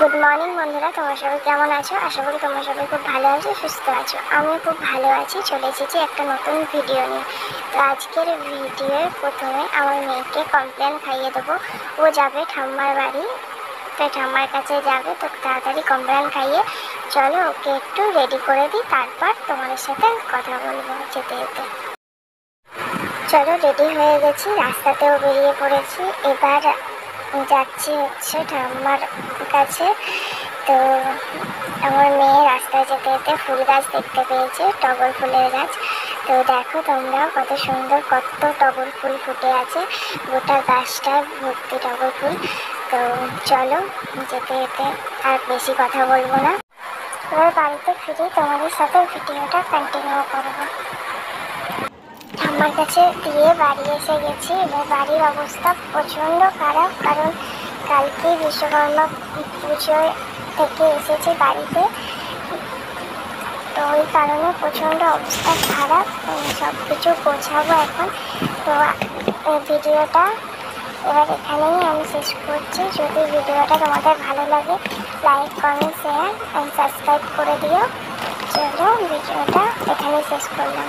Good morning বন্ধুরা, তোমরা সবাই কেমন আছো? আশা করি তোমরা সবাই খুব ভালো আছো, সুস্থ আছো। আমিও খুব ভালো আছি। চলে এসেছি একটা নতুন ভিডিও নিয়ে। তো আজকের ভিডিওর প্রথমে আমার মেয়েকে কমপ্লেন খাইয়ে দেবো। ও যাবে ঠাম্মার বাড়ি, তো ঠাম্মার কাছে যাবে। তো তাড়াতাড়ি কমপ্লেন খাইয়ে চলো ওকে একটু রেডি করে দিই, তারপর তোমাদের সাথে কথা বলবো যেতে যেতে। চলো, রেডি হয়ে গেছি, রাস্তাতেও বেরিয়ে পড়েছি। এবার যাচ্ছি হচ্ছে ঠাম্মার কাছে। তো আমার মেয়ে রাস্তায় যেতে যেতে ফুল গাছ দেখতে পেয়েছে, টগর ফুলের গাছ। তো দেখো তোমরা কত সুন্দর, কত টগর ফুল ফুটে আছে, গোটা গাছটা ভর্তি টগর ফুল। তো চলো যেতে যেতে আর বেশি কথা বলবো না, এবার বাড়িতে ফিরে তোমাদের সাথে ভিডিওটা কন্টিনিউ করবো। ঠাম্মার কাছে দিয়ে বাড়ি এসে গেছি। এবার বাড়ির অবস্থা প্রচণ্ড খারাপ, কারণ কালকে বিশ্বকর্মা পুজোয় থেকে এসেছি বাড়িতে। তো ওই কারণে প্রচণ্ড অবস্থা খারাপ। সব কিছু গোছাবো এখন। তো ভিডিওটা এবার এখানেই আমি শেষ করছি। যদি ভিডিওটা তোমাদের ভালো লাগে, like, comment, share and subscribe করে দিও। চলো ভিডিওটা এখানেই শেষ করলাম।